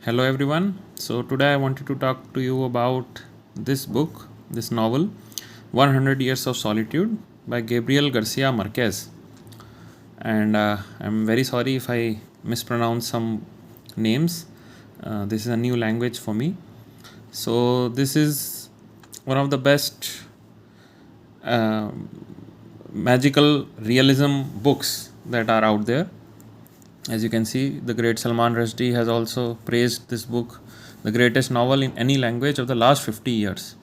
Hello everyone. So today I wanted to talk to you about this book, this novel, 100 Years of Solitude by Gabriel Garcia Marquez. And I'm very sorry if I mispronounce some names. This is a new language for me. So this is one of the best uh, magical realism books that are out there. As you can see, the great Salman Rushdie has also praised this book, the greatest novel in any language of the last 50 years.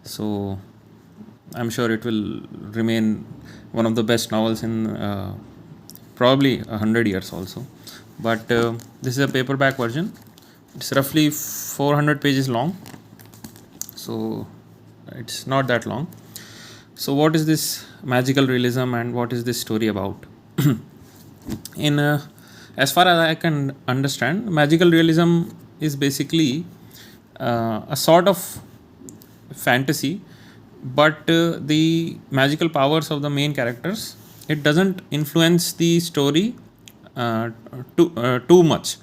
So I'm sure it will remain one of the best novels in probably 100 years also. But this is a paperback version. It's roughly 400 pages long. So it's not that long. So what is this magical realism and what is this story about? in As far as I can understand, magical realism is basically a sort of fantasy, but the magical powers of the main characters, it doesn't influence the story too much,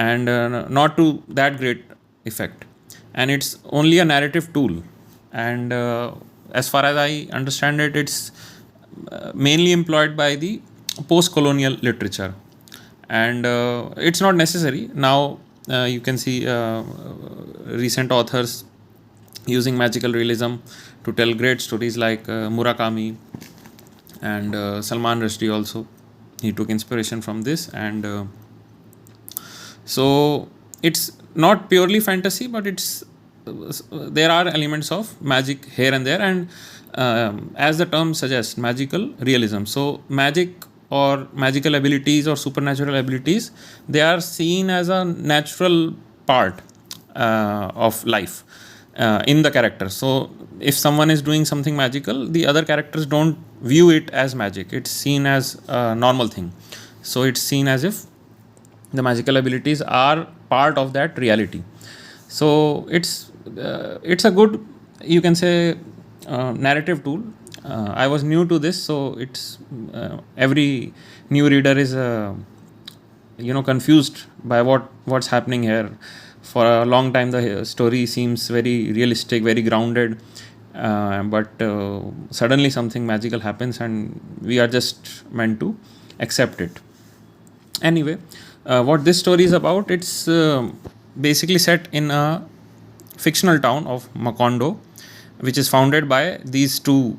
and not to that great effect, and it's only a narrative tool. And as far as I understand it, it's mainly employed by the post-colonial literature, and it's not necessary now. You can see recent authors using magical realism to tell great stories like Murakami and Salman Rushdie also. He took inspiration from this, and so it's not purely fantasy, but it's there are elements of magic here and there, and as the term suggests, magical realism. So magic or magical abilities or supernatural abilities, they are seen as a natural part of life in the character. So if someone is doing something magical, the other characters don't view it as magic. It's seen as a normal thing. So it's seen as if the magical abilities are part of that reality. So it's a good, you can say, narrative tool. I was new to this, so it's every new reader is confused by what's happening here. For a long time, the story seems very realistic, very grounded, but suddenly something magical happens, and we are just meant to accept it. Anyway, what this story is about, it's basically set in a fictional town of Macondo, which is founded by these two,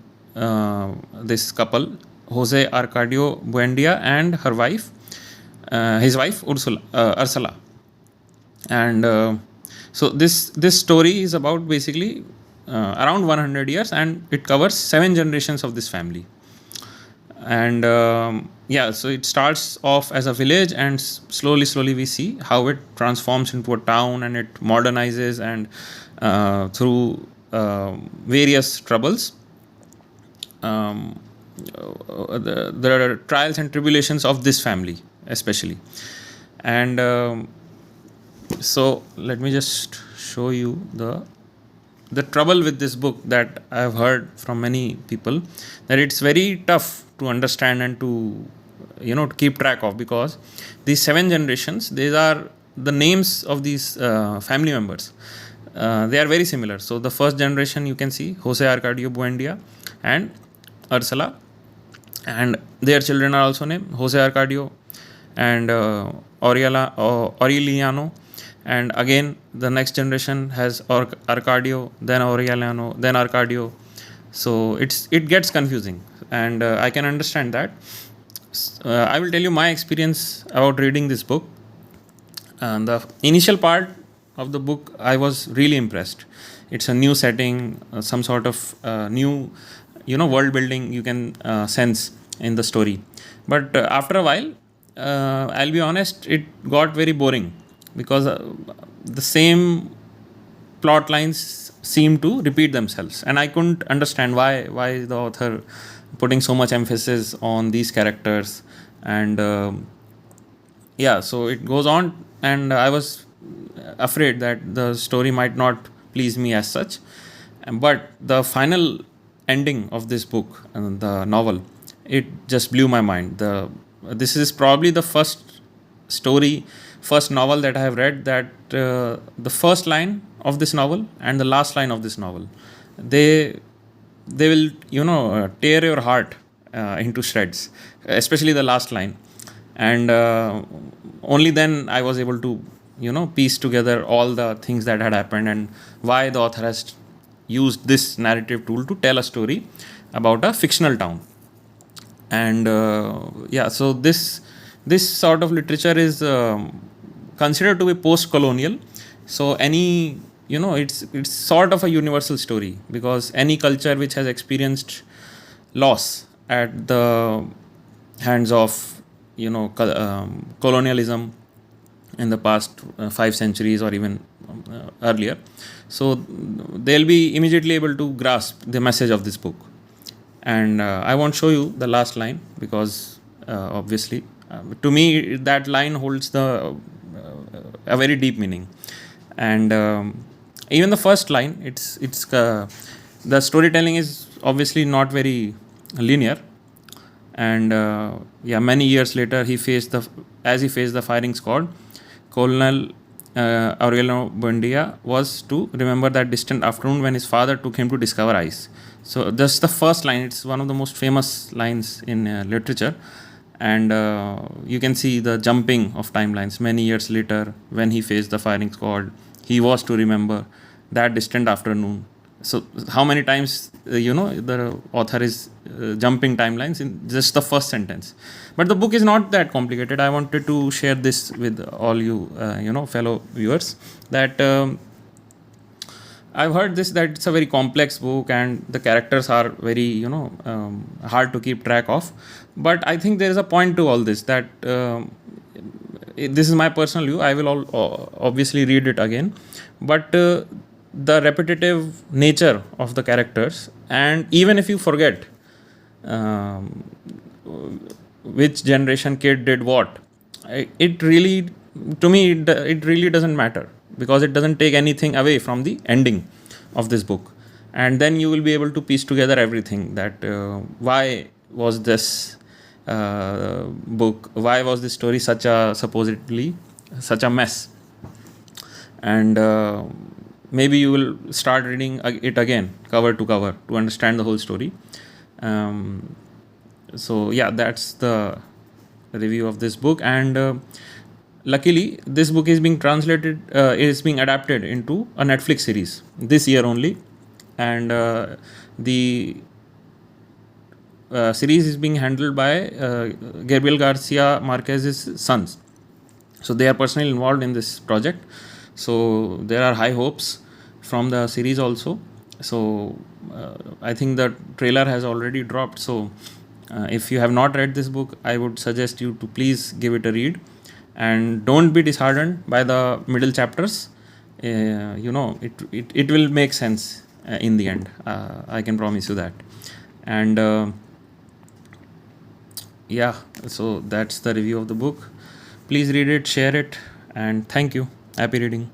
this couple, Jose Arcadio Buendia and her wife, his wife Ursula. And so this story is about basically around 100 years, and it covers 7 generations of this family. And so it starts off as a village, and slowly we see how it transforms into a town, and it modernizes, and through various troubles, the trials and tribulations of this family especially. And so let me just show you the trouble with this book that I have heard from many people, that it's very tough to understand and to to keep track of, because these 7 generations, these are the names of these family members. They are very similar. So the first generation, you can see Jose Arcadio Buendia and Ursula, and their children are also named Jose Arcadio and Aureliano. And again, the next generation has Arcadio, then Aureliano, then Arcadio. So it gets confusing, and I can understand that. I will tell you my experience about reading this book. The initial part of the book, I was really impressed. It's a new setting, some sort of new, world building you can sense in the story. But after a while, I'll be honest, it got very boring, because the same plot lines seem to repeat themselves, and I couldn't understand why the author putting so much emphasis on these characters. And so it goes on, and I was afraid that the story might not please me as such. But the final ending of this book, the novel, it just blew my mind. This is probably the first story first novel that I have read, that the first line of this novel and the last line of this novel, they they will tear your heart into shreds, especially the last line. And only then I was able to piece together all the things that had happened and why the author has used this narrative tool to tell a story about a fictional town. And so this sort of literature is considered to be post-colonial. So any it's sort of a universal story, because any culture which has experienced loss at the hands of colonialism in the past 5 centuries or even earlier, so they'll be immediately able to grasp the message of this book. And I won't show you the last line, because obviously to me that line holds a very deep meaning. And even the first line, it's the storytelling is obviously not very linear. And many years later, as he faced the firing squad, Colonel Aurelio Buendia was to remember that distant afternoon when his father took him to discover ice. So just the first line, it's one of the most famous lines in literature. And you can see the jumping of timelines. Many years later, when he faced the firing squad, he was to remember that distant afternoon. So how many times the author is jumping timelines in just the first sentence. But the book is not that complicated. I wanted to share this with all you fellow viewers, that I've heard this, that it's a very complex book and the characters are very hard to keep track of. But I think there is a point to all this, that this is my personal view. I will obviously read it again, but the repetitive nature of the characters, and even if you forget which generation kid did what, it really, to me, it really doesn't matter, because it doesn't take anything away from the ending of this book. And then you will be able to piece together everything, that why was this why was this story supposedly such a mess. And maybe you will start reading it again, cover to cover, to understand the whole story. So that's the review of this book. And luckily, this book is being translated, is being adapted into a Netflix series this year only. And the series is being handled by Gabriel Garcia Marquez's sons. So they are personally involved in this project. So there are high hopes from the series also. So I think the trailer has already dropped. So if you have not read this book, I would suggest you to please give it a read. And don't be disheartened by the middle chapters. It will make sense in the end. I can promise you that. And so that's the review of the book. Please read it, share it, and thank you. Happy reading.